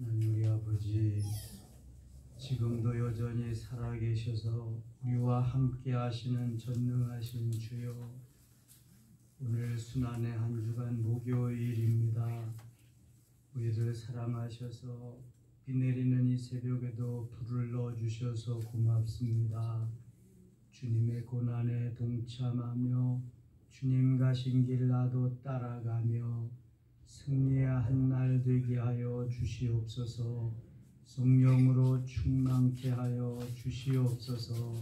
하나님 우리 아버지, 지금도 여전히 살아계셔서 우리와 함께 하시는 전능하신 주여, 오늘 순환의 한 주간 목요일입니다. 우리를 사랑하셔서 비 내리는 이 새벽에도 불을 넣어주셔서 고맙습니다. 주님의 고난에 동참하며 주님 가신 길 나도 따라가며 승리의 한 날 되게 하여 주시옵소서. 성령으로 충만케 하여 주시옵소서.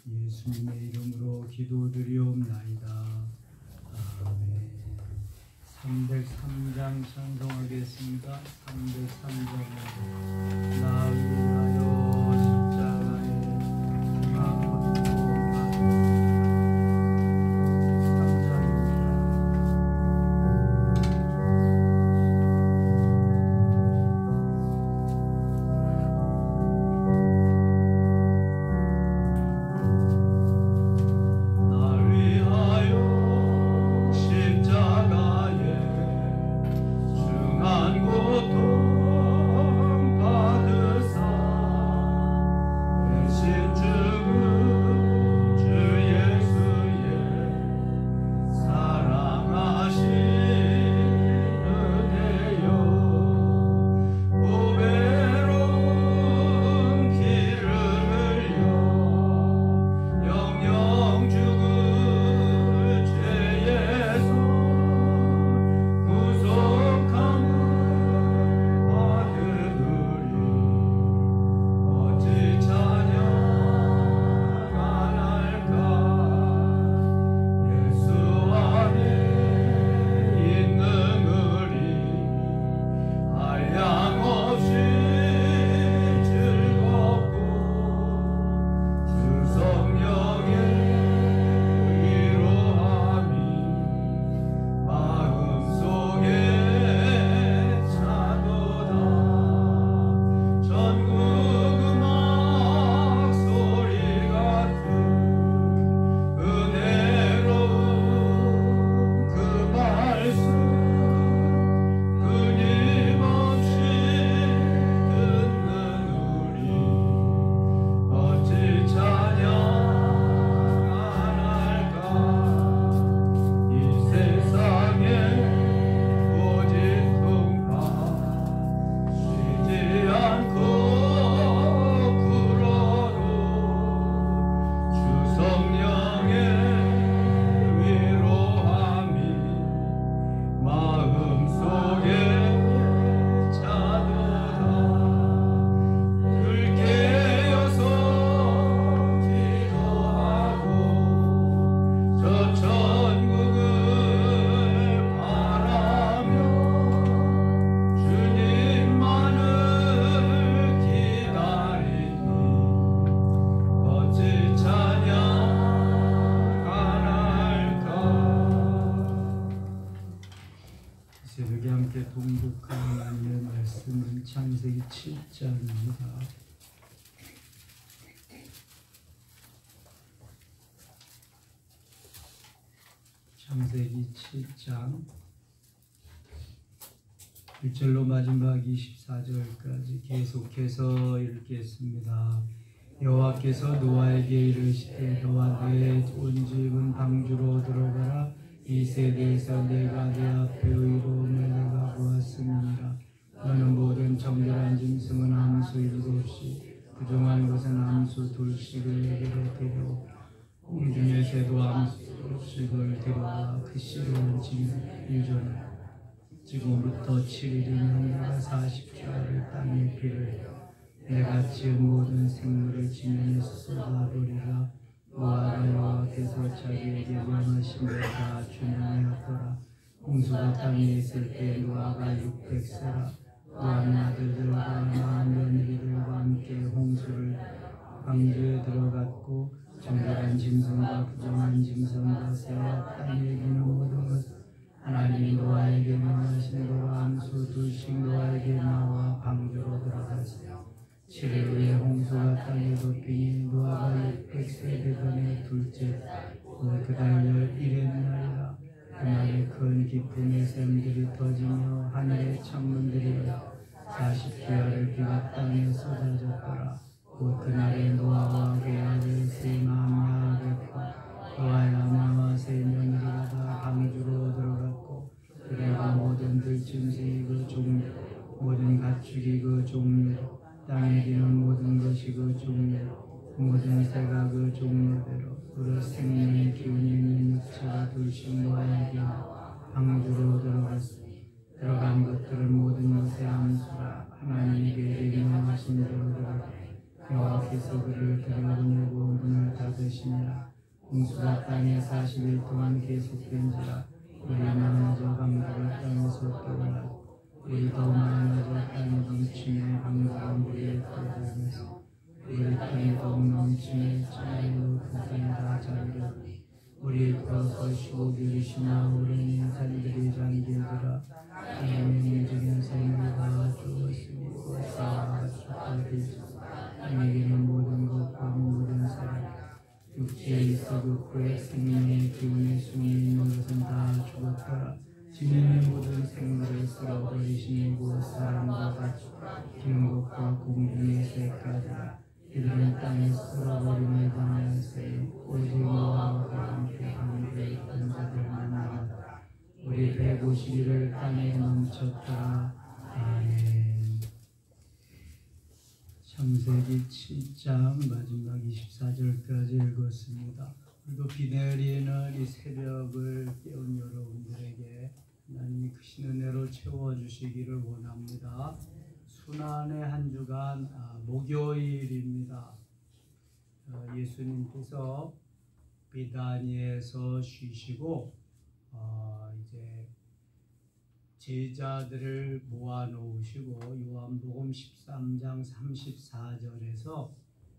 예수님의 이름으로 기도드리옵나이다. 아멘. 303장 찬송하겠습니다. 303장 나 위하여 십자가에 중앙 새벽에 함께 동독하는 하나님의 말씀은 창세기 7장입니다. 창세기 7장 1절로 마지막 24절까지 계속해서 읽겠습니다. 여호와께서 노아에게 이르시되 너와 내 온 집은 방주로 들어가라. 이 세대에서 내가 내 앞에 의로움을 내가 보았음이니라. 너는 모든 정결한 짐승은 암수 7씩 부정한 것은 암수 2씩을 내게로 데려 공중의 새도 암수 2씩을 데려와 그 씨로운 유전을 지금부터 7일이면 내가 40주야를 땅에 비를 내가 지은 모든 생물을 지면에서 쏟아버리라. 노아가 여호와께서 자기에게 명하신 다 준행하였더라. 홍수가 땅에 있을 때 노아가 600세라. 노아는 아들들과 며느리들과 함께 홍수를 방주에 들어갔고 정결한 짐승과 부정한 짐승과 새와 땅에 기는 모든 것을 하나님이 노아에게 명하신 대로 암수 2씩 노아에게 나와 방주로 들어갔으며 7일 후에 홍수가 땅에 덮이니 노아가 600세 되더니 둘째 그달 11의 날이라. 그날에 큰 기쁨의 샘들이 터지며 하늘의 창문들이 40개월을 비가 땅에 쏟아졌더라. 곧 그날에 노아와 그의 아들 셈 함 야벳과 노아의 아내와 세 며느리가 다 방주로 들어갔고 그들과 모든 들짐승이 그 종류 모든 가축이 그 종류 땅에 기는 모든 것이 그 종류 모든 새가 그 종류대로 그릇 생명의 기운이 있는 육체가 둘씩 노아에게 방주로 들어갔으니 들어간 것들은 모든 것의 암수라. 하나님이 그에게 명하신 대로 들어갔고 여호와께서 그를 들여보내고 문을 닫으시니라. 홍수가 땅에 40일 동안 계속된지라. 우리 많아져 강물을 땅에서 떠올랐고 우리 더 많아져 땅에 넘치며 강물과 물이 떠들면서 우리 땅에 더욱 넘치며 천하로 그 땅이 다 잠겼고 우리 더 쉬고 계시나 오르니 산들이 잠길지라. 하나님의 움직이는 생물이 다 죽었으니 다 죽었으니 땅에게는 모든 것과 모든 사람 육체에 있어 그 생명의 기운에 숨어있는 것은 다 죽었더라. 지면의 모든 생물을 쓸어버리시니 곧 사람과 같이 기는 것과 공중의 새까지라. 이들은 땅에 쓸어버림을 당하였으니 오직 노아와 함께 함께 있던 자들만 남았다. 우리 150일을 땅에 넘쳤더라. 아멘. 창세기 7장 마지막 24절까지 읽었습니다. 그리고 비 내리는 이 새벽을 깨운 여러분들에게 하나님이 크신 은혜로 채워주시기를 원합니다. 순환의 한 주간 목요일입니다. 예수님께서 비다니에서 쉬시고 이제 제자들을 모아놓으시고 요한복음 13장 34절에서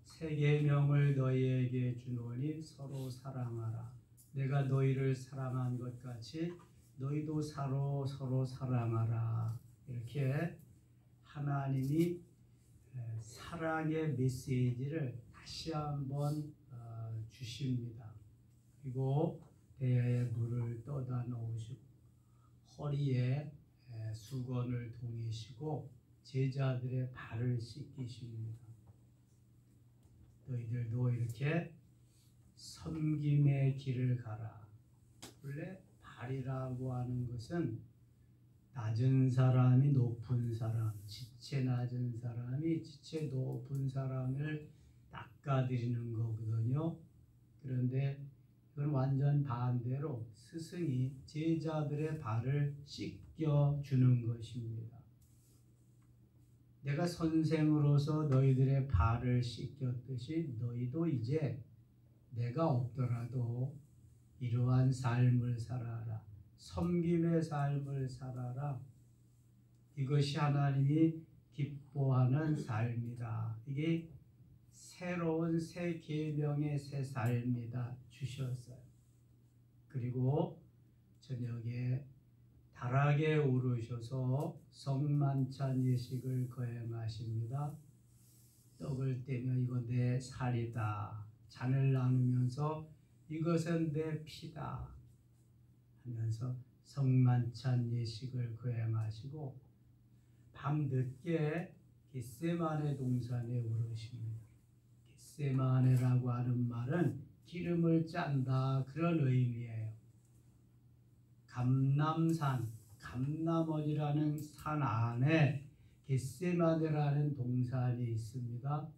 새 계명을 너희에게 주노니 서로 사랑하라. 내가 너희를 사랑한 것 같이 너희도 서로 사랑하라. 이렇게 하나님이 사랑의 메시지를 다시 한번 주십니다. 그리고 대야에 물을 떠다 놓으시고 허리에 수건을 동이시고 제자들의 발을 씻기십니다. 너희들도 이렇게 섬김의 길을 가라. 원래 발이라고 하는 것은 낮은 사람이 높은 사람, 지체 낮은 사람이 지체 높은 사람을 닦아드리는 거거든요. 그런데 이건 완전 반대로 스승이 제자들의 발을 씻겨주는 것입니다. 내가 선생으로서 너희들의 발을 씻겼듯이 너희도 이제 내가 없더라도 이러한 삶을 살아라. 섬김의 삶을 살아라. 이것이 하나님이 기뻐하는 삶이다. 이게 새로운 새 계명의 새 삶이다 주셨어요. 그리고 저녁에 다락에 오르셔서 성만찬 예식을 거행하십니다. 떡을 떼며 이거 내 살이다. 잔을 나누면서 이것은 내 피다 하면서 성만찬 예식을 거행하시고 밤늦게 겟세마네 동산에 오르십니다. 겟세마네라고 하는 말은 기름을 짠다 그런 의미예요. 감람산, 감람원이라는 산 안에 겟세마네라는 동산이 있습니다.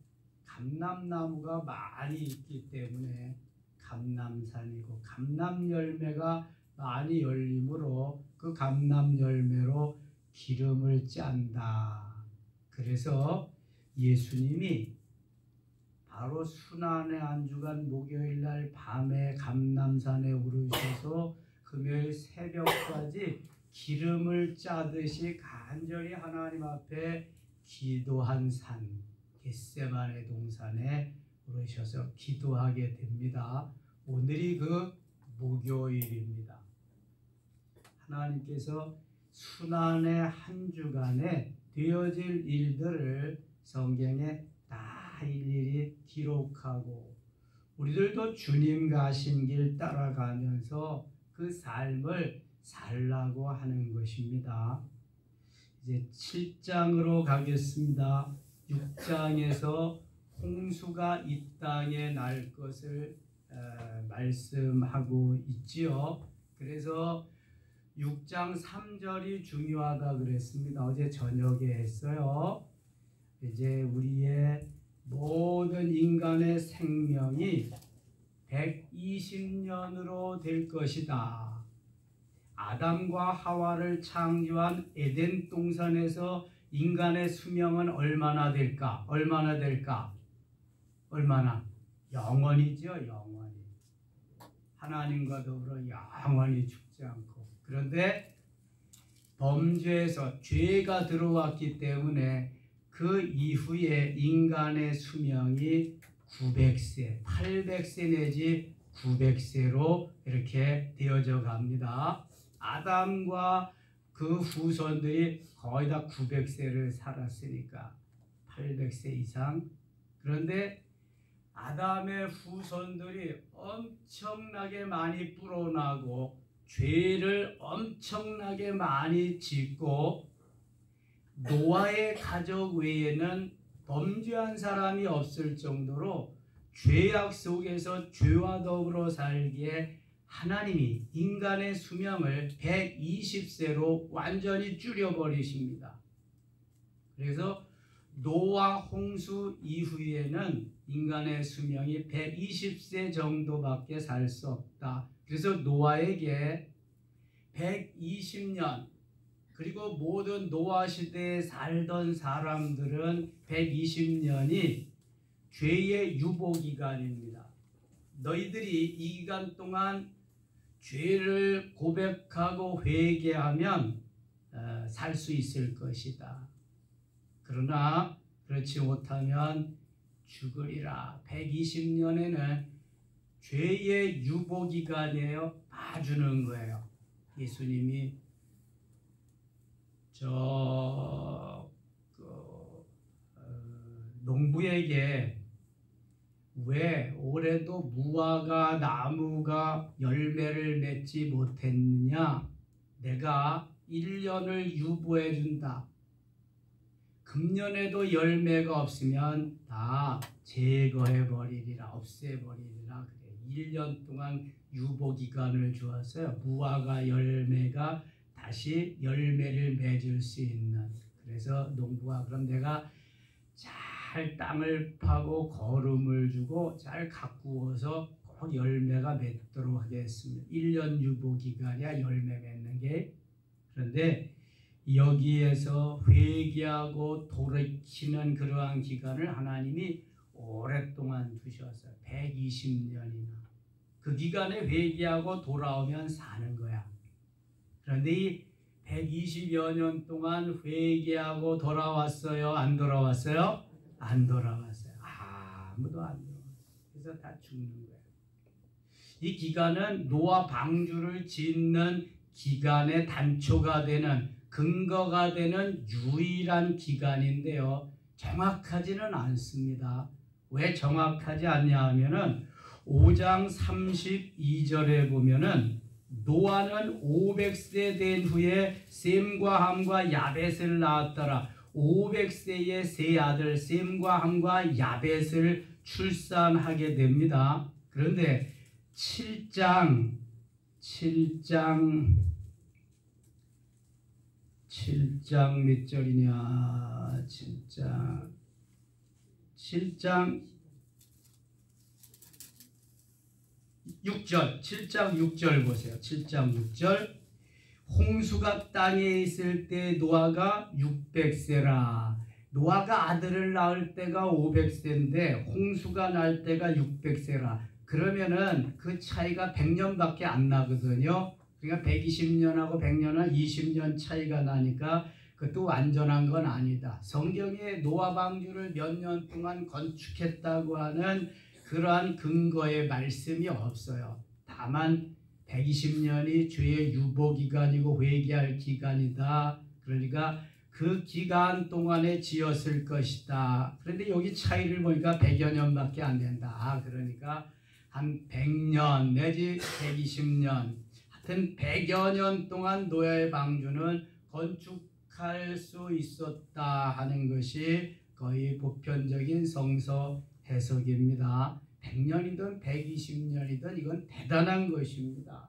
감람나무가 많이 있기 때문에 감람산이고 감람열매가 많이 열리므로 그 감람열매로 기름을 짠다. 그래서 예수님이 바로 순환의 한 주간 목요일날 밤에 감람산에 오르셔서 금요일 새벽까지 기름을 짜듯이 간절히 하나님 앞에 기도한 산 겟세마네 동산에 오르셔서 기도하게 됩니다. 오늘이 그 목요일입니다. 하나님께서 순환의 한 주간에 되어질 일들을 성경에 다 일일이 기록하고 우리들도 주님 가신 길 따라가면서 그 삶을 살라고 하는 것입니다. 이제 7장으로 가겠습니다. 6장에서 홍수가 이 땅에 날 것을 말씀하고 있지요. 그래서 6장 3절이 중요하다 그랬습니다. 어제 저녁에 했어요. 이제 우리의 모든 인간의 생명이 120년으로 될 것이다. 아담과 하와를 창조한 에덴 동산에서 인간의 수명은 얼마나 될까? 얼마나 될까? 얼마나? 영원이죠. 영원히. 하나님과 더불어 영원히 죽지 않고. 그런데 범죄에서 죄가 들어왔기 때문에 그 이후에 인간의 수명이 900세, 800세 내지 900세로 이렇게 되어져 갑니다. 아담과 그 후손들이 거의 다 900세를 살았으니까 800세 이상. 그런데 아담의 후손들이 엄청나게 많이 불어나고 죄를 엄청나게 많이 짓고 노아의 가족 외에는 범죄한 사람이 없을 정도로 죄악 속에서 죄와 더불어 살기에 하나님이 인간의 수명을 120세로 완전히 줄여버리십니다. 그래서 노아 홍수 이후에는 인간의 수명이 120세 정도밖에 살 수 없다. 그래서 노아에게 120년, 그리고 모든 노아 시대에 살던 사람들은 120년이 죄의 유보기간입니다. 너희들이 이 기간 동안 죄를 고백하고 회개하면 살 수 있을 것이다. 그러나 그렇지 못하면 죽으리라. 120년에는 죄의 유보기간이에요. 봐주는 거예요. 예수님이 농부에게 왜 올해도 무화과 나무가 열매를 맺지 못했느냐? 내가 1년을 유보해 준다. 금년에도 열매가 없으면 다 제거해 버리리라, 없애 버리리라. 그래. 1년 동안 유보 기간을 주었어요. 무화과 열매가 다시 열매를 맺을 수 있는. 그래서 농부가 그럼 내가 잘 땅을 파고 거름을 주고 잘 가꾸어서 꼭 열매가 맺도록 하겠습니다. 1년 유보 기간이야 열매 맺는 게. 그런데 여기에서 회개하고 돌이키는 그러한 기간을 하나님이 오랫동안 두셨어요. 120년이나. 그 기간에 회개하고 돌아오면 사는 거야. 그런데 이 120여 년 동안 회개하고 돌아왔어요? 안 돌아왔어요? 안 돌아왔어요. 아무도 안 돌아왔어요. 그래서 다 죽는 거예요. 이 기간은 노아 방주를 짓는 기간의 단초가 되는, 근거가 되는 유일한 기간인데요. 정확하지는 않습니다. 왜 정확하지 않냐 하면은 5장 32절에 보면은 노아는 500세 된 후에 셈과 함과 야벳을 낳았더라. 500세의 세 아들 셈과 함과 야벳을 출산하게 됩니다. 그런데 7장 몇 절이냐? 7장 6절, 7장 6절 보세요. 7장 6절. 홍수가 땅에 있을 때 노아가 600세라. 노아가 아들을 낳을 때가 500세인데 홍수가 날 때가 600세라. 그러면은 그 차이가 100년밖에 안 나거든요. 그러니까 120년하고 100년은 20년 차이가 나니까 그것도 완전한 건 아니다. 성경에 노아 방주를 몇 년 동안 건축했다고 하는 그러한 근거의 말씀이 없어요. 다만 120년이 죄의 유보기간이고 회개할 기간이다. 그러니까 그 기간 동안에 지었을 것이다. 그런데 여기 차이를 보니까 100여 년밖에 안 된다. 그러니까 한 100년 내지 120년, 하여튼 100여 년 동안 노아의 방주는 건축 생각할 수 있었다 하는 것이 거의 보편적인 성서 해석입니다. 100년이든 120년이든 이건 대단한 것입니다.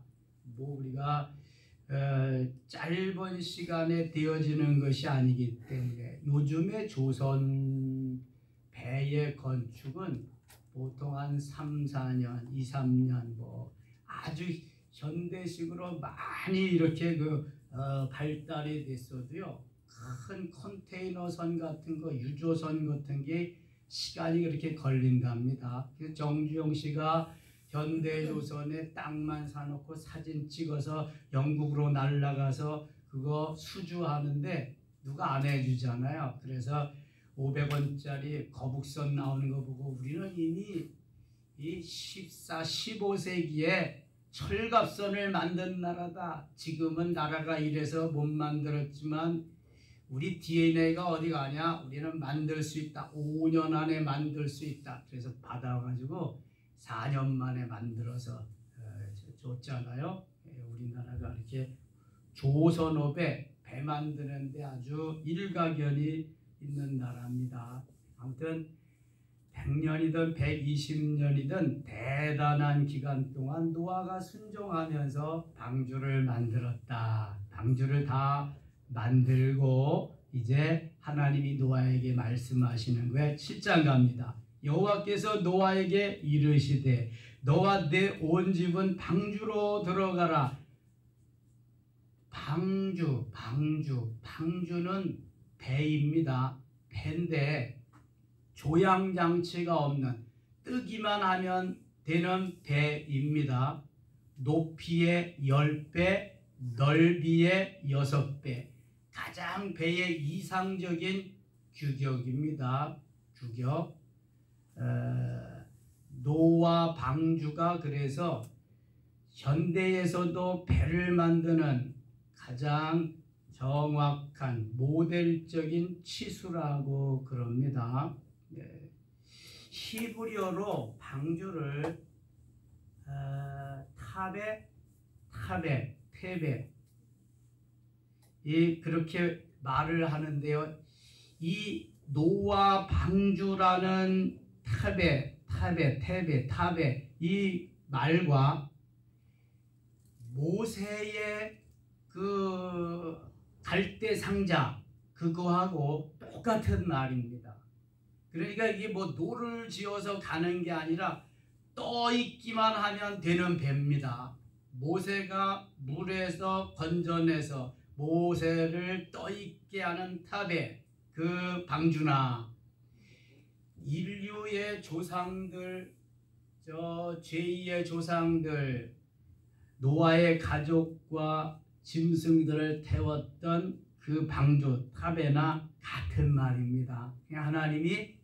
뭐 우리가 짧은 시간에 되어지는 것이 아니기 때문에 요즘의 조선 배의 건축은 보통 한 3, 4년, 2, 3년 뭐 아주 현대식으로 많이 이렇게 발달이 됐어도요. 큰 컨테이너선 같은 거, 유조선 같은 게 시간이 그렇게 걸린답니다. 그래서 정주영 씨가 현대조선에 땅만 사놓고 사진 찍어서 영국으로 날아가서 그거 수주하는데 누가 안 해주잖아요. 그래서 500원짜리 거북선 나오는 거 보고 우리는 이미 이 14, 15세기에 철갑선을 만든 나라다. 지금은 나라가 이래서 못 만들었지만 우리 DNA가 어디 가냐? 우리는 만들 수 있다. 5년 안에 만들 수 있다. 그래서 받아가지고 4년 만에 만들어서 줬잖아요. 우리나라가 이렇게 조선업에 배 만드는데 아주 일가견이 있는 나라입니다. 아무튼 100년이든 120년이든 대단한 기간 동안 노아가 순종하면서 방주를 만들었다. 방주를 다 만들고 이제 하나님이 노아에게 말씀하시는 거에 7장 갑니다. 여호와께서 노아에게 이르시되 너와 내 온 집은 방주로 들어가라. 방주는 배입니다. 배인데 조향장치가 없는 뜨기만 하면 되는 배입니다. 높이의 10배, 넓이의 6배. 가장 배의 이상적인 규격입니다. 규격. 노아 방주가 그래서 현대에서도 배를 만드는 가장 정확한 모델적인 치수라고 그럽니다. 네. 히브리어로 방주를 테베 그렇게 말을 하는데요. 이 노아 방주라는 타베 이 말과 모세의 그 갈대 상자 그거하고 똑같은 말입니다. 그러니까 이게 뭐 노를 지어서 가는 게 아니라 떠 있기만 하면 되는 배입니다. 모세가 물에서 건져내서 모세를 떠 있게 하는 탑에 그 방주나 인류의 조상들, 제2의 조상들, 노아의 가족과 짐승들을 태웠던 그 방주 탑에나 같은 말입니다. 하나님이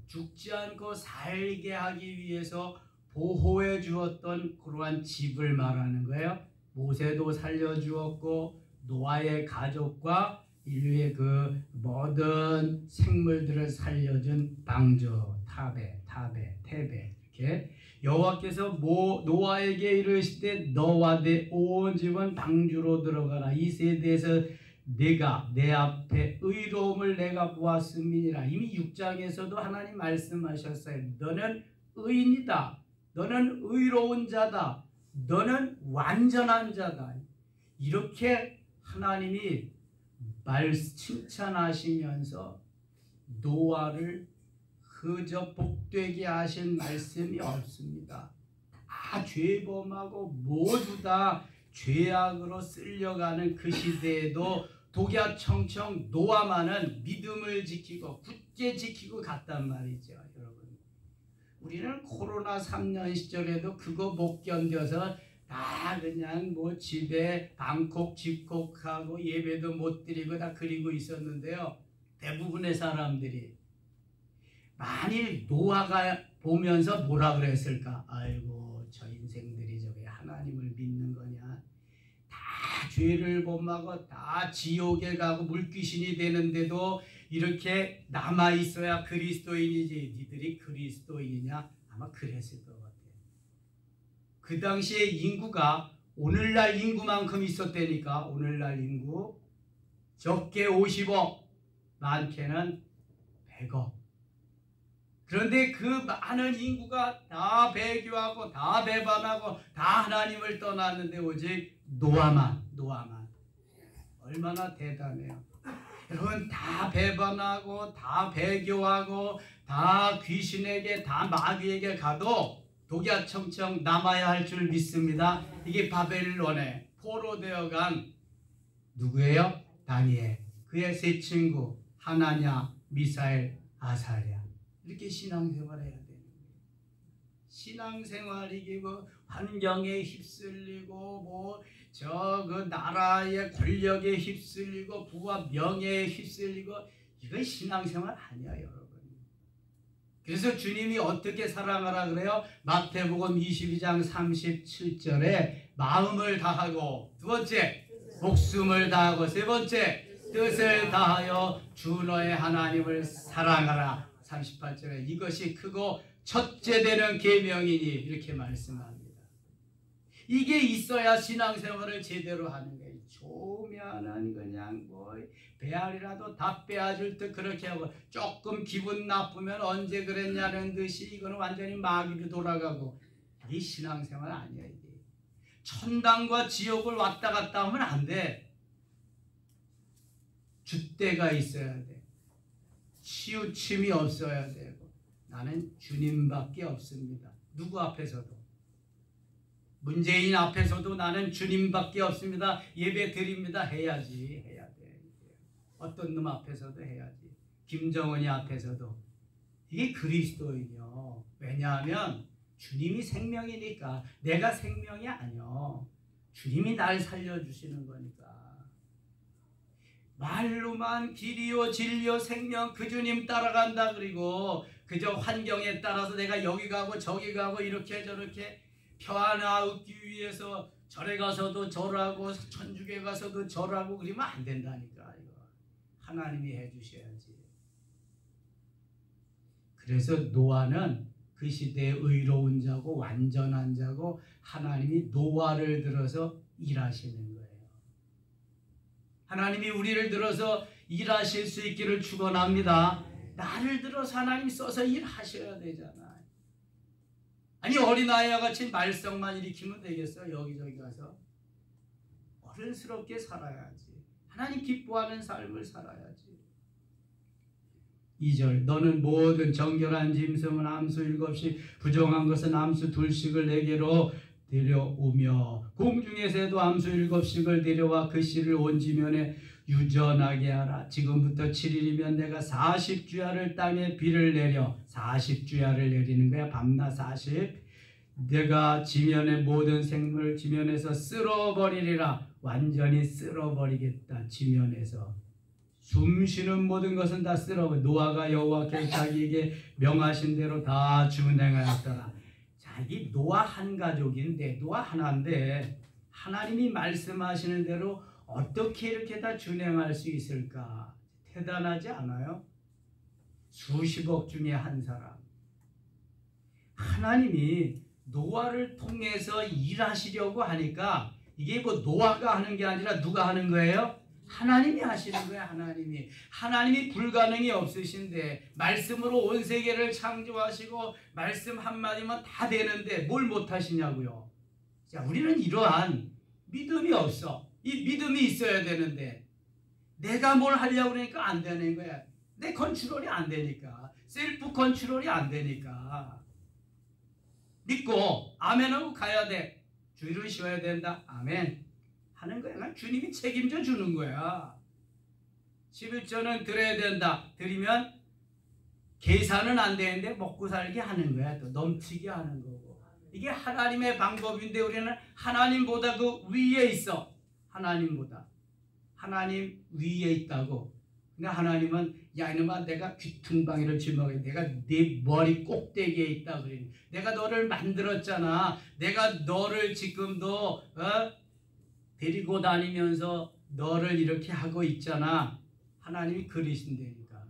죽지 않고 살게 하기 위해서 보호해 주었던 그러한 집을 말하는 거예요. 모세도 살려주었고 노아의 가족과 인류의 그 모든 생물들을 살려준 방주, 테베 이렇게 여호와께서 노아에게 이르시되 너와 내 온 집은 방주로 들어가라. 이 세대에서 내가 내 앞에 의로움을 내가 보았음이니라. 이미 6장에서도 하나님 말씀하셨어요. 너는 의인이다. 너는 의로운 자다. 너는 완전한 자다. 이렇게 하나님이 칭찬하시면서 노아를 그저 복되게 하신 말씀이 없습니다. 다 죄범하고 모두 다 죄악으로 쓸려가는 그 시대에도 독야청청 노아만은 믿음을 지키고 굳게 지키고 갔단 말이죠. 여러분, 우리는 코로나 3년 시절에도 그거 못 견뎌서 다 그냥 뭐 집에 방콕 집콕하고 예배도 못 드리고 다 그리고 있었는데요. 대부분의 사람들이 만일 노아가 보면서 뭐라 그랬을까? 아이고 저 인생들이 저게 하나님을 믿는 거냐? 다 죄를 범하고 다 지옥에 가고 물귀신이 되는데도 이렇게 남아있어야 그리스도인이지. 니들이 그리스도인이냐? 아마 그랬을 것 같아요. 그 당시에 인구가 오늘날 인구만큼 있었다니까. 오늘날 인구 적게 50억, 많게는 100억. 그런데 그 많은 인구가 다 배교하고 다 배반하고 다 하나님을 떠났는데 오직 노아만 얼마나 대단해요. 여러분, 다 배반하고 다 배교하고 다 귀신에게 다 마귀에게 가도 독야청청 남아야 할 줄 믿습니다. 이게 바벨론에 포로되어 간 누구예요? 다니엘, 그의 세 친구 하나냐, 미사엘, 아사랴. 이렇게 신앙생활을 해야 되는 거예요. 신앙생활, 이게 뭐 환경에 휩쓸리고 뭐 저 그 나라의 권력에 휩쓸리고 부와 명예에 휩쓸리고, 이건 신앙생활 아니야, 여러분. 그래서 주님이 어떻게 사랑하라 그래요? 마태복음 22장 37절에 마음을 다하고, 두 번째 목숨을 다하고, 세 번째 뜻을 다하여 주 너의 하나님을 사랑하라. 38절에 이것이 크고 첫째 되는 계명이니, 이렇게 말씀합니다. 이게 있어야 신앙생활을 제대로 하는 거예요. 조면은 그냥 뭐 배알이라도 다 빼앗을 듯 그렇게 하고, 조금 기분 나쁘면 언제 그랬냐는 듯이, 이거는 완전히 마귀로 돌아가고, 이게 신앙생활 아니야. 이게 천당과 지옥을 왔다 갔다 하면 안 돼. 줏대가 있어야 돼. 치우침이 없어야 되고, 나는 주님밖에 없습니다. 누구 앞에서도, 문재인 앞에서도 나는 주님밖에 없습니다. 예배 드립니다. 해야지. 해야 돼. 어떤 놈 앞에서도 해야지. 김정은이 앞에서도. 이게 그리스도인이요. 왜냐하면 주님이 생명이니까. 내가 생명이 아니요. 주님이 날 살려주시는 거니까. 말로만 길이요 진리요 생명, 그 주님 따라간다. 그리고 그저 환경에 따라서 내가 여기 가고 저기 가고 이렇게 저렇게 편하 얻기 위해서 절에 가서도 절하고 천주교에 가서도 절하고 그러면 안 된다니까. 이거 하나님이 해주셔야지. 그래서 노아는 그 시대의 의로운 자고 완전한 자고, 하나님이 노아를 들어서 일하시는 거예요. 하나님이 우리를 들어서 일하실 수 있기를 축원합니다. 나를 들어서 하나님 써서 일하셔야 되잖아. 아니, 어린아이와 같이 말썽만 일으키면 되겠어? 여기저기 가서 어른스럽게 살아야지. 하나님 기뻐하는 삶을 살아야지. 2절, 너는 모든 정결한 짐승은 암수 7씩, 부정한 것은 암수 2씩을 내게로 데려오며, 공중에서도 암수 7씩을 데려와 그 씨를 온 지면에 유전하게 하라. 지금부터 7일이면 내가 40주야를 땅에 비를 내려, 40주야를 내리는 거야. 밤낮 40. 내가 지면의 모든 생물을 지면에서 쓸어버리리라. 완전히 쓸어버리겠다. 지면에서 숨쉬는 모든 것은 다 쓸어버려. 노아가 여호와께 자기에게 명하신 대로 다 준행하였더라. 자, 이 노아 한 가족인데, 노아 하나인데 하나님이 말씀하시는 대로 어떻게 이렇게 다 준행할 수 있을까? 대단하지 않아요? 수십억 중에 한 사람. 하나님이 노아를 통해서 일하시려고 하니까, 이게 뭐 노아가 하는 게 아니라 누가 하는 거예요? 하나님이 하시는 거예요. 하나님이 불가능이 없으신데, 말씀으로 온 세계를 창조하시고 말씀 한마디면 다 되는데 뭘 못하시냐고요. 자, 우리는 이러한 믿음이 없어. 이 믿음이 있어야 되는데, 내가 뭘 하려고 그러니까 안 되는 거야. 내 컨트롤이 안 되니까, 셀프 컨트롤이 안 되니까. 믿고 아멘하고 가야 돼. 주일은 쉬어야 된다. 아멘 하는 거야. 주님이 책임져 주는 거야. 11조는 드려야 된다. 드리면 계산은 안 되는데 먹고 살게 하는 거야. 또 넘치게 하는 거고. 이게 하나님의 방법인데, 우리는 하나님보다 그 위에 있어. 하나님 위에 있다고. 근데 하나님은, 야 이놈아, 내가 귀퉁방이를 짊어져, 내가 네 머리 꼭대기에 있다 그러니, 내가 너를 만들었잖아. 내가 너를 지금도 데리고 다니면서 너를 이렇게 하고 있잖아. 하나님이 그리신다니까.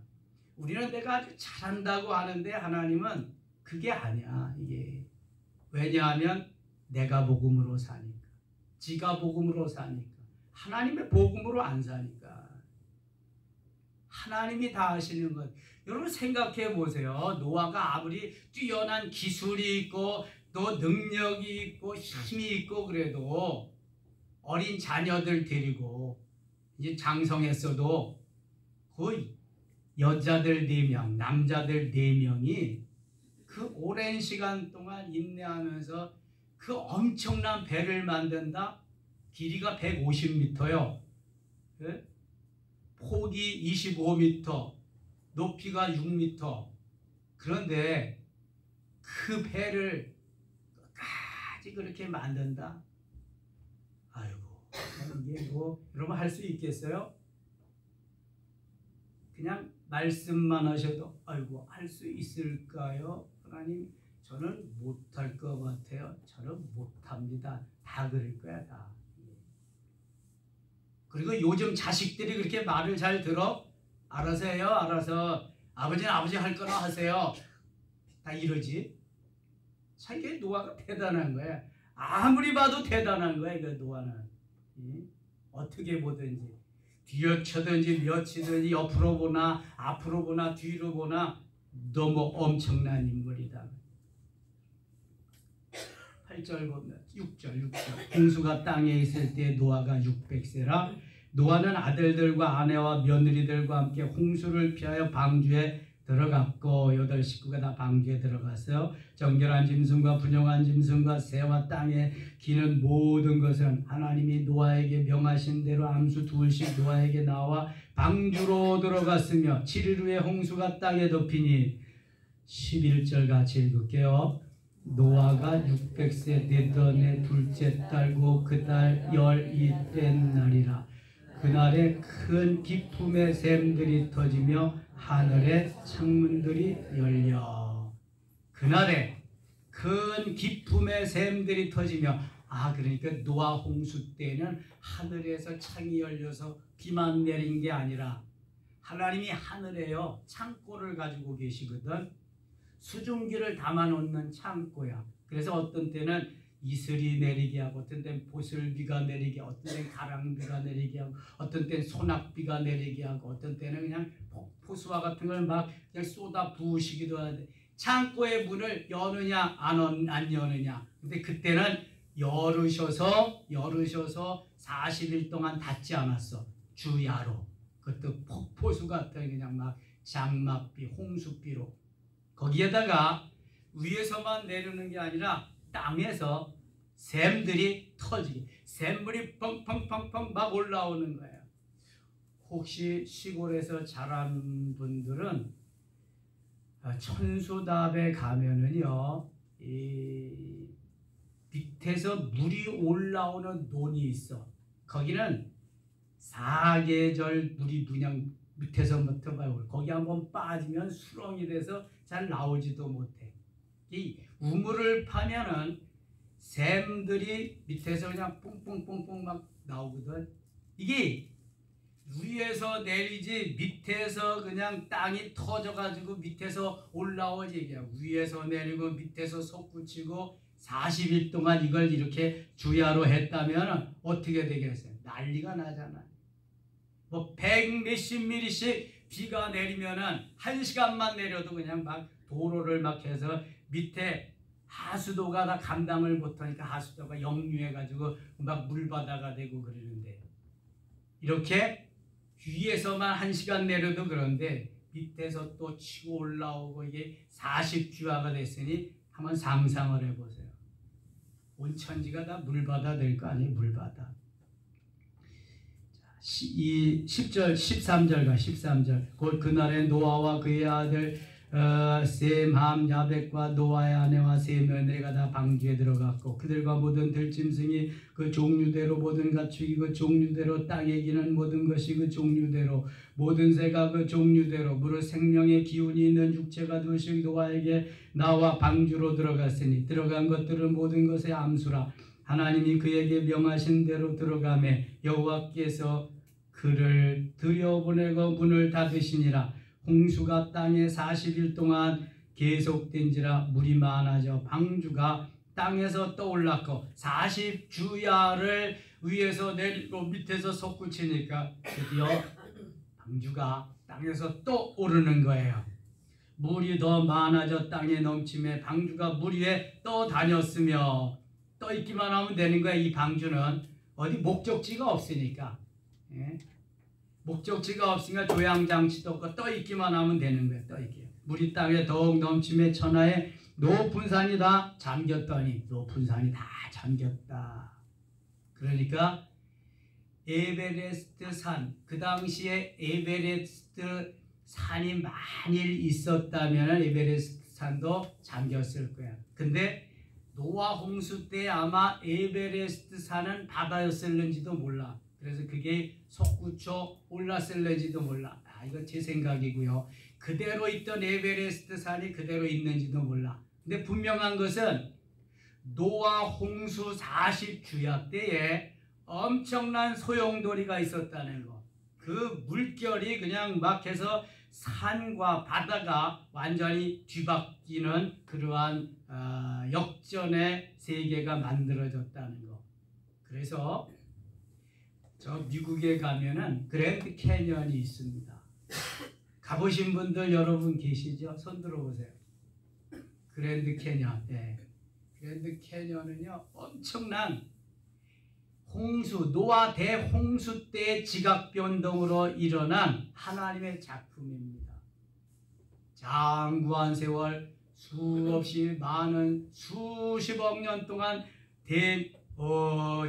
우리는 내가 아주 잘한다고 하는데, 하나님은 그게 아니야. 이게 왜냐하면 내가 복음으로 사니까, 지가 복음으로 사니까, 하나님의 복음으로 안 사니까. 하나님이 다 하시는 것. 여러분 생각해 보세요. 노아가 아무리 뛰어난 기술이 있고 또 능력이 있고 힘이 있고 그래도 어린 자녀들 데리고 이제 장성했어도 그 여자들 4명, 남자들 4명이 그 오랜 시간 동안 인내하면서 그 엄청난 배를 만든다. 길이가 150m요. 폭이 25m, 높이가 6m. 그런데 그 배를 끝까지 그렇게 만든다. 아이고, 이게 뭐 여러분 할 수 있겠어요? 그냥 말씀만 하셔도 아이고 할 수 있을까요? 하나님 저는 못할 것 같아요. 저는 못합니다. 다 그럴 거야 다. 그리고 요즘 자식들이 그렇게 말을 잘 들어? 알아서 해요. 알아서 아버지는 아버지 할 거나 하세요. 다 이러지. 자, 이게 노아가 대단한 거야. 아무리 봐도 대단한 거야 그 노아는. 어떻게 보든지 뒤어쳐든지 며치든지 옆으로 보나 앞으로 보나 뒤로 보나 너무 엄청난 인물이다. 8절 보면 6절 홍수가 땅에 있을 때 노아가 600세라. 노아는 아들들과 아내와 며느리들과 함께 홍수를 피하여 방주에 들어갔고 8 식구가 다 방주에 들어가서 정결한 짐승과 분영한 짐승과 새와 땅에 기는 모든 것은 하나님이 노아에게 명하신 대로 암수 둘씩 노아에게 나와 방주로 들어갔으며 7일 후에 홍수가 땅에 덮이니 11절 같이 읽을게요. 노아가 600세 되던 해 둘째 달고 그 달 열이 된 날이라. 그날에 큰 기품의 샘들이 터지며 하늘의 창문들이 열려. 그날에 큰 기품의 샘들이 터지며 그러니까 노아 홍수 때는 하늘에서 창이 열려서 비만 내린 게 아니라 하나님이 하늘에요 창고를 가지고 계시거든. 수증기를 담아놓는 창고야. 그래서 어떤 때는 이슬이 내리게 하고 어떤 때는 보슬비가 내리게 하고 어떤 때는 가랑비가 내리게 하고 어떤 때는 소낙비가 내리게 하고 어떤 때는 그냥 폭포수와 같은 걸 막 그냥 쏟아 부으시기도 하는데 창고의 문을 여느냐 안 여느냐. 근데 그때는 열으셔서 40일 동안 닫지 않았어. 주야로. 그것도 폭포수 같은 그냥 막 장맛비 홍수비로. 거기에다가 위에서만 내리는 게 아니라 땅에서 샘들이 터지게 샘물이 펑펑펑펑 막 올라오는 거예요. 혹시 시골에서 자란 분들은 천수답에 가면은요 이 밑에서 물이 올라오는 논이 있어. 거기는 사계절 물이 그냥 밑에서부터 봐요. 거기 한번 빠지면 수렁이 돼서 잘 나오지도 못해. 이 우물을 파면은 샘들이 밑에서 그냥 뽕뽕뽕뽕 막 나오거든. 이게 위에서 내리지 밑에서 그냥 땅이 터져가지고 밑에서 올라오지. 그냥 위에서 내리고 밑에서 솟구치고 40일 동안 이걸 이렇게 주야로 했다면 어떻게 되겠어요? 난리가 나잖아. 뭐 100 몇십 미리씩 비가 내리면은 1시간만 내려도 그냥 막 도로를 막 해서 밑에 하수도가 다 감당을 못하니까 하수도가 역류해가지고 막 물바다가 되고 그러는데 이렇게 위에서만 1시간 내려도 그런데 밑에서 또 치고 올라오고 이게 40주야가 됐으니 한번 상상을 해보세요. 온 천지가 다 물바다 될 거 아니에요. 물바다. 10절 13절 곧 그날에 노아와 그의 아들 셈, 함, 야벳과 노아의 아내와 세 며느리가 다 방주에 들어갔고 그들과 모든 들짐승이 그 종류대로 모든 가축이 그 종류대로 땅에 기는 모든 것이 그 종류대로 모든 새가 그 종류대로 무릇 생명의 기운이 있는 육체가 둘씩 노아에게 나와 방주로 들어갔으니 들어간 것들은 모든 것의 암수라. 하나님이 그에게 명하신 대로 들어가매 여호와께서 그를 들여보내고 문을 닫으시니라. 홍수가 땅에 40일 동안 계속된지라 물이 많아져 방주가 땅에서 떠올랐고 40주야를 위에서 내리고 밑에서 솟구치니까 드디어 방주가 땅에서 또 오르는 거예요. 물이 더 많아져 땅에 넘침에 방주가 물 위에 떠다녔으며, 떠있기만 하면 되는 거야. 이 방주는 어디 목적지가 없으니까. 예? 목적지가 없으니까 조향장치도 없고 떠있기만 하면 되는 거야. 떠있기. 물이 땅에 더욱 넘침에 천하에 높은 산이 다 잠겼더니, 높은 산이 다 잠겼다. 그러니까 에베레스트 산, 그 당시에 에베레스트 산이 만일 있었다면 에베레스트 산도 잠겼을 거야. 근데 노아 홍수 때 아마 에베레스트 산은 바다였을는지도 몰라. 그래서 그게 솟구쳐 올랐을는지도 몰라. 이거 제 생각이고요. 그대로 있던 에베레스트 산이 그대로 있는지도 몰라. 근데 분명한 것은 노아 홍수 40주야 때에 엄청난 소용돌이가 있었다는 거. 그 물결이 그냥 막 해서 산과 바다가 완전히 뒤바뀌는 그러한 역전의 세계가 만들어졌다는 거. 그래서 저 미국에 가면은 그랜드 캐년이 있습니다. 가보신 분들 여러분 계시죠? 손 들어보세요. 그랜드 캐년. 네. 그랜드 캐년은요, 엄청난 홍수, 노아 대홍수 때의 지각 변동으로 일어난 하나님의 작품입니다. 장구한 세월 수없이 많은 수십억 년 동안 된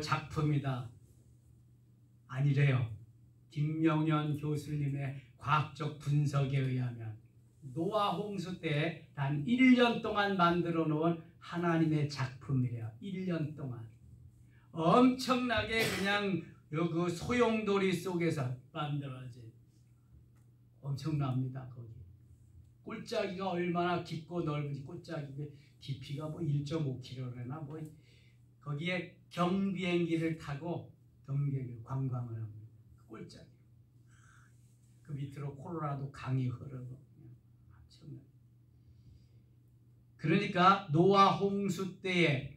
작품이다. 아니래요. 김명현 교수님의 과학적 분석에 의하면 노아 홍수 때 단 1년 동안 만들어 놓은 하나님의 작품이래요. 1년 동안. 엄청나게 그냥 그 소용돌이 속에서 만들어진, 엄청납니다. 거기 꼴짜기가 얼마나 깊고 넓은지, 꼴짜기 깊이가 뭐 1.5km나 뭐, 거기에 경비행기를 타고 관광을 합니다. 꼴짜기. 그 밑으로 콜로라도 강이 흐르고. 엄청나. 그러니까 노아 홍수 때에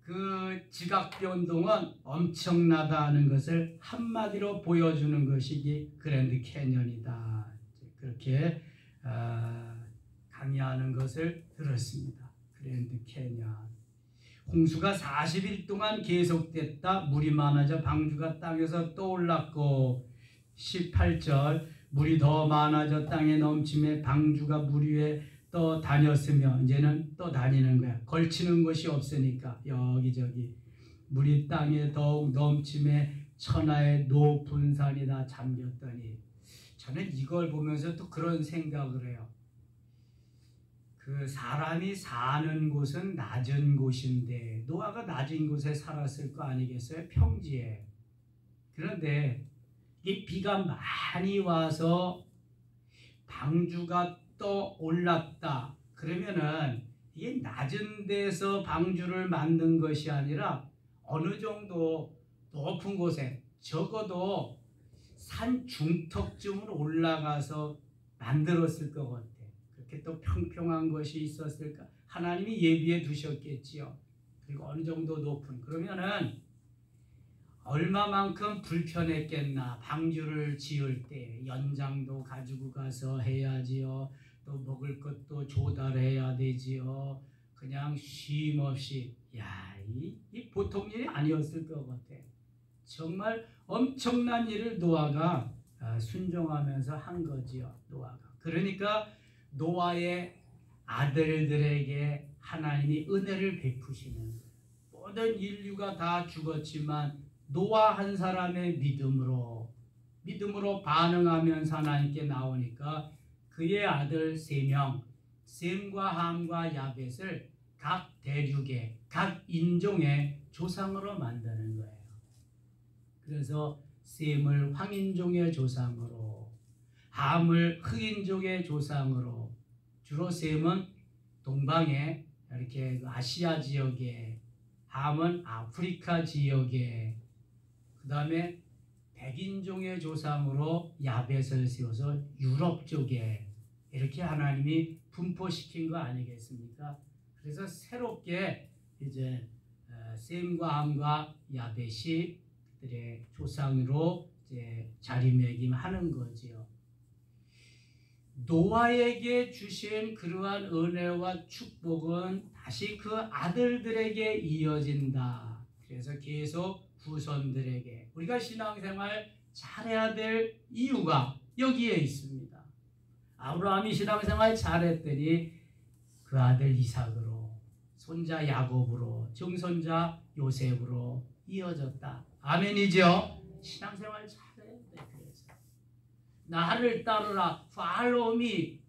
그 지각 변동은 엄청나다는 것을 한마디로 보여주는 것이 그랜드 캐년이다. 그렇게 강의하는 것을 들었습니다. 그랜드 캐년. 홍수가 40일 동안 계속됐다. 물이 많아져 방주가 땅에서 떠올랐고, 18절 물이 더 많아져 땅에 넘침에 방주가 물 위에 떠다녔으며, 이제는 떠다니는 거야. 걸치는 곳이 없으니까 여기저기. 물이 땅에 더욱 넘침에 천하의 높은 산이 다 잠겼더니, 저는 이걸 보면서 또 그런 생각을 해요. 그 사람이 사는 곳은 낮은 곳인데 노아가 낮은 곳에 살았을 거 아니겠어요? 평지에. 그런데 이 비가 많이 와서 방주가 떠올랐다. 그러면은 이게 낮은 데서 방주를 만든 것이 아니라 어느 정도 높은 곳에, 적어도 산 중턱쯤으로 올라가서 만들었을 것 같아. 그렇게 또 평평한 것이 있었을까? 하나님이 예비해 두셨겠지요. 그리고 어느 정도 높은, 그러면은 얼마만큼 불편했겠나. 방주를 지을 때 연장도 가지고 가서 해야지요. 또 먹을 것도 조달해야 되지요. 그냥 쉼 없이. 이 보통 일이 아니었을 것 같아. 정말 엄청난 일을 노아가 순종하면서 한 거지요. 노아가. 그러니까 노아의 아들들에게 하나님이 은혜를 베푸시는, 모든 인류가 다 죽었지만 노아 한 사람의 믿음으로 반응하면서 하나님께 나오니까 그의 아들 3명, 셈과 함과 야벳을 각 대륙의, 각 인종의 조상으로 만드는 거예요. 그래서 셈을 황인종의 조상으로, 함을 흑인족의 조상으로, 주로 셈은 동방에 이렇게 아시아 지역에, 함은 아프리카 지역에, 그 다음에 백인종의 조상으로 야벳을 세워서 유럽 쪽에 이렇게 하나님이 분포시킨 거 아니겠습니까? 그래서 새롭게 이제 셈과 함과 야벳이 그들의 조상으로 이제 자리매김하는 거지요. 노아에게 주신 그러한 은혜와 축복은 다시 그 아들들에게 이어진다. 그래서 계속 후손들에게 우리가 신앙생활 잘해야 될 이유가 여기에 있습니다. 아브라함이 신앙생활 잘했더니 그 아들 이삭으로, 손자 야곱으로, 증손자 요셉으로 이어졌다. 아멘이죠? 신앙생활 잘해야 돼. 그래서 나를 따르라, follow me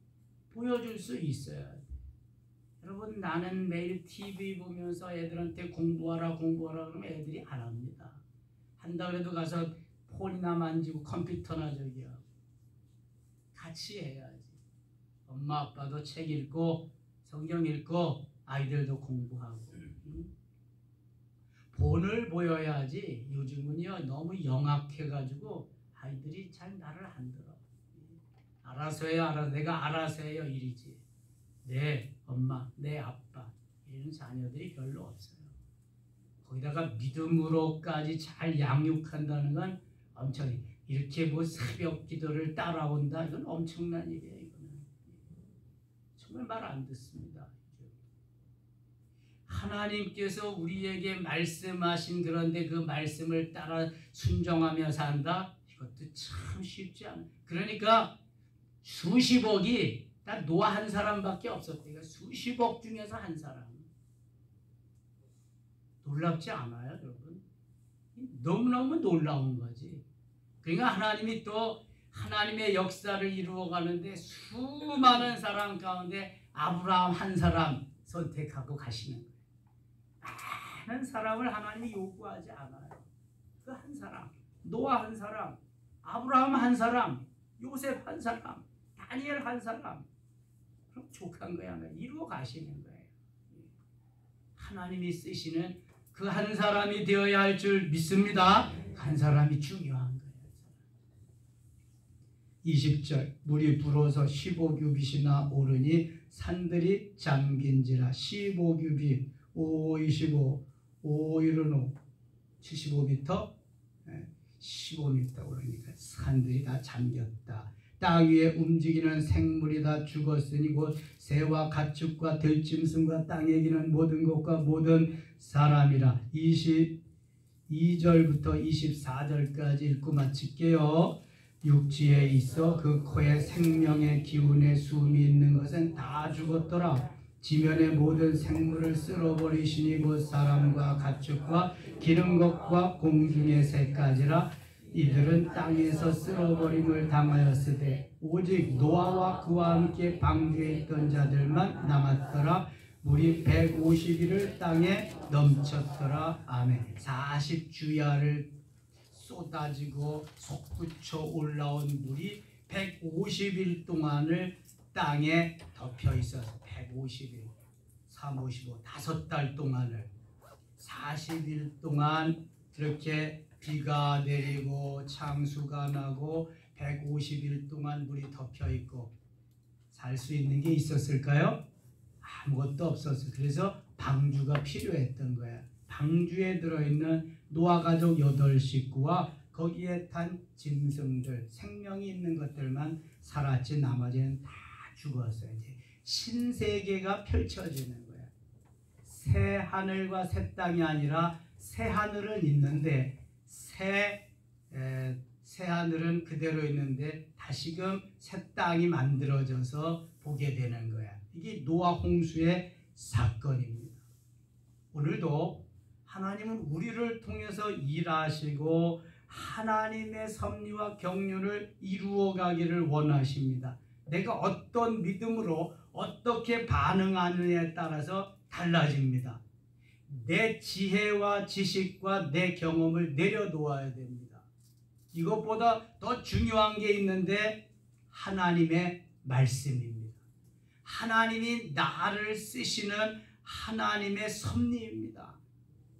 보여줄 수 있어야 돼. 여러분, 나는 매일 TV 보면서 애들한테 공부하라 그러면 애들이 안 합니다. 한다 그래도 가서 폰이나 만지고 컴퓨터나 저기요. 같이 해야지. 엄마 아빠도 책 읽고 성경 읽고 아이들도 공부하고. 본을 보여야지. 요즘은요 너무 영악해가지고 아이들이 잘 나를 안 들어. 알아서 해요. 내가 알아서 해요 이리지. 내 엄마, 내 아빠 이런 자녀들이 별로 없어요. 거기다가 믿음으로까지 잘 양육한다는 건 엄청, 이렇게 뭐 새벽 기도를 따라온다, 이건 엄청난 일이에요. 이거는 정말 말 안 듣습니다. 하나님께서 우리에게 말씀하신, 그런데 그 말씀을 따라 순종하며 산다? 이것도 참 쉽지 않아요. 그러니까 수십억이 다 노아 한 사람밖에 없었대요. 수십억 중에서 한 사람. 놀랍지 않아요, 여러분? 너무너무 놀라운 거지. 그러니까 하나님이 또 하나님의 역사를 이루어가는데 수많은 사람 가운데 아브라함 한 사람 선택하고 가시는 거예요. 많은 사람을 하나님이 요구하지 않아요. 그 한 사람, 노아 한 사람, 아브라함 한 사람, 요셉 한 사람, 다니엘 한 사람, 그럼 족한 거야. 이루어 가시는 거예요. 하나님이 쓰시는 그 한 사람이 되어야 할 줄 믿습니다. 한 사람이 중요한 거예요. 20절, 물이 불어서 15규빗이나 오르니 산들이 잠긴지라. 15규빗, 525, 515, 75m, 15m 오르니까 산들이 다 잠겼다. 땅 위에 움직이는 생물이 다 죽었으니 곧 새와 가축과 들짐승과 땅에 기는 모든 것과 모든 사람이라. 22절부터 24절까지 읽고 마칠게요. 육지에 있어 그 코에 생명의 기운의 숨이 있는 것은 다 죽었더라. 지면의 모든 생물을 쓸어버리시니 곧 사람과 가축과 기는 것과 공중의 새까지라. 이들은 땅에서 쓸어버림을 당하였으되 오직 노아와 그와 함께 방주에 있던 자들만 남았더라. 물이 150일을 땅에 넘쳤더라. 아멘. 40주야를 쏟아지고 솟구쳐 올라온 물이 150일 동안을 땅에 덮여 있어서 150일, 3, 55, 5달 동안을 40일 동안 이렇게 비가 내리고 창수가 나고 150일 동안 물이 덮여 있고 살 수 있는 게 있었을까요? 아무것도 없었어요. 그래서 방주가 필요했던 거야. 방주에 들어있는 노아 가족 8식구와 거기에 탄 짐승들, 생명이 있는 것들만 살았지 나머지는 다 죽었어요. 이제 신세계가 펼쳐지는 거야. 새 하늘과 새 땅이 아니라 새 하늘은 있는데 새 하늘은 그대로 있는데 다시금 새 땅이 만들어져서 보게 되는 거야. 이게 노아 홍수의 사건입니다. 오늘도 하나님은 우리를 통해서 일하시고 하나님의 섭리와 경륜을 이루어가기를 원하십니다. 내가 어떤 믿음으로 어떻게 반응하느냐에 따라서 달라집니다. 내 지혜와 지식과 내 경험을 내려놓아야 됩니다. 이것보다 더 중요한 게 있는데 하나님의 말씀입니다. 하나님이 나를 쓰시는 하나님의 섭리입니다.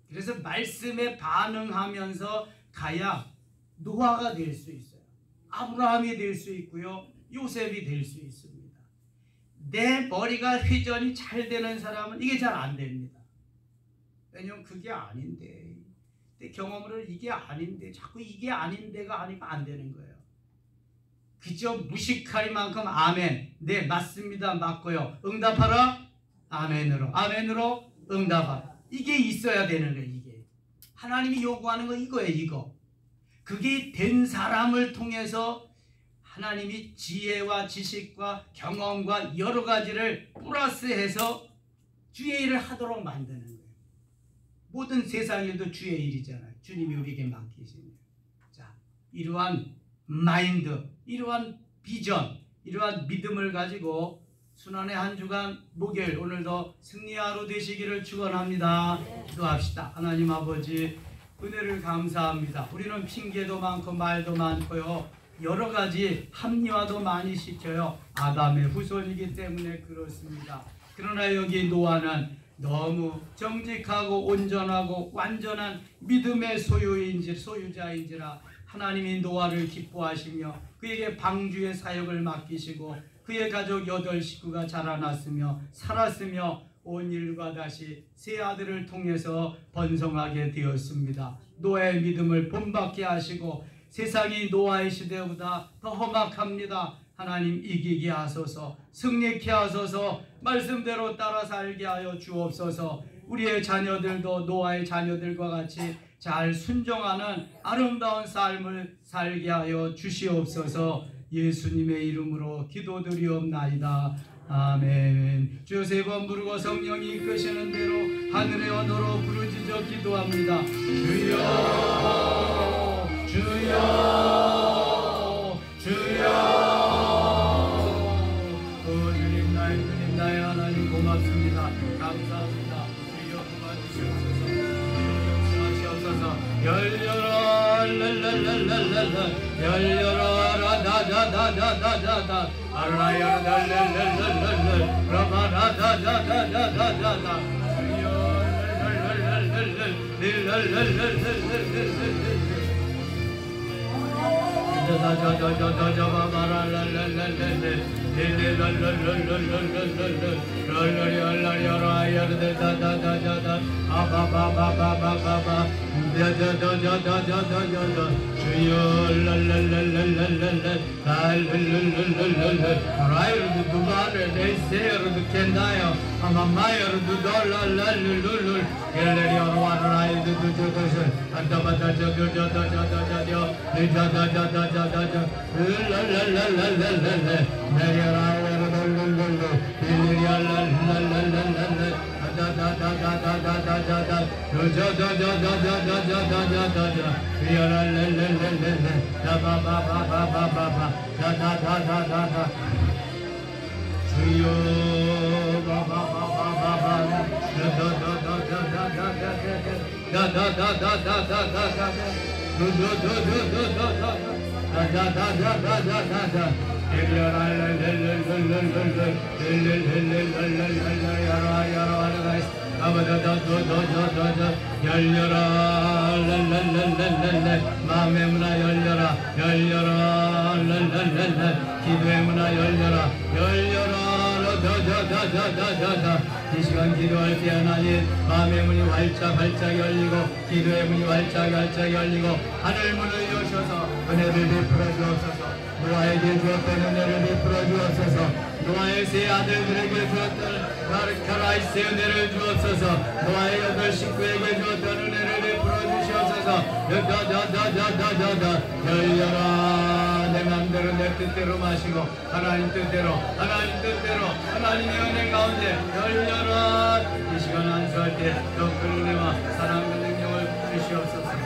그래서 말씀에 반응하면서 가야 노아가 될 수 있어요. 아브라함이 될 수 있고요. 요셉이 될 수 있습니다. 내 머리가 회전이 잘 되는 사람은 이게 잘 안 됩니다. 왜냐면 그게 아닌데, 내 경험으로 이게 아닌데, 자꾸 이게 아닌데가 아니면 안 되는 거예요. 그저 무식하리만큼 아멘. 네, 맞습니다. 맞고요. 응답하라. 아멘으로. 아멘으로 응답하라. 이게 있어야 되는 거예요. 이게 하나님이 요구하는 거 이거예요. 이거. 그게 된 사람을 통해서 하나님이 지혜와 지식과 경험과 여러 가지를 플러스해서 주의 일을 하도록 만드는 거예요. 모든 세상 일도 주의 일이잖아요. 주님이 우리에게 맡기신 일. 자, 이러한 마인드, 이러한 비전, 이러한 믿음을 가지고 순환의 한 주간 목요일 오늘도 승리하루 되시기를 축원합니다. 기도합시다. 하나님 아버지 은혜를 감사합니다. 우리는 핑계도 많고 말도 많고요. 여러 가지 합리화도 많이 시켜요. 아담의 후손이기 때문에 그렇습니다. 그러나 여기 노아는 너무 정직하고 온전하고 완전한 믿음의 소유자인지라 하나님이 노아를 기뻐하시며 그에게 방주의 사역을 맡기시고 그의 가족 8식구가 자라났으며 살았으며 온 일과 다시 세 아들을 통해서 번성하게 되었습니다. 노아의 믿음을 본받게 하시고 세상이 노아의 시대보다 더 험악합니다. 하나님 이기게 하소서, 승리케 하소서, 말씀대로 따라 살게 하여 주옵소서. 우리의 자녀들도 노아의 자녀들과 같이 잘 순종하는 아름다운 삶을 살게 하여 주시옵소서. 예수님의 이름으로 기도드리옵나이다. 아멘. 주여 세 번 부르고 성령이 이끄시는 대로 하늘의 언어로 부르짖어 기도합니다. 주여 주여 주여. 주님 나의 하나님 고맙습니다. 감사합니다. 주여 도와주시옵소서. 용서하시옵소서. 열려라 랄랄랄랄랄라 열려라 라다다다다다다 알라야 랄랄랄랄랄 라바라다다다다다다 주여 랄랄랄랄랄랄랄랄랄랄랄 열려라 마음의 문화 열려라 열려라 기도의 문화 열려라 열려라 이 시간 기도할 때 하나님 마음의 문이 활짝 열리고 기도의 문이 활짝 열리고 하늘 문을 여셔서 은혜를 베풀어 주옵소서. 노아에게 주었던 은혜를 베풀어 주옵소서. 노아의 세 아들들에게 주었던 카라이스의 은혜를 주옵소서. 노아의 8식구에게 주었던 은혜를 베풀어 주시옵소서. 열려라 내 맘대로 내 뜻대로 마시고 하나님 뜻대로 하나님의 은혜 가운데 열려라. 이 시간 안수할 때 더 큰 은혜와 사랑과 능력을 주시옵소서.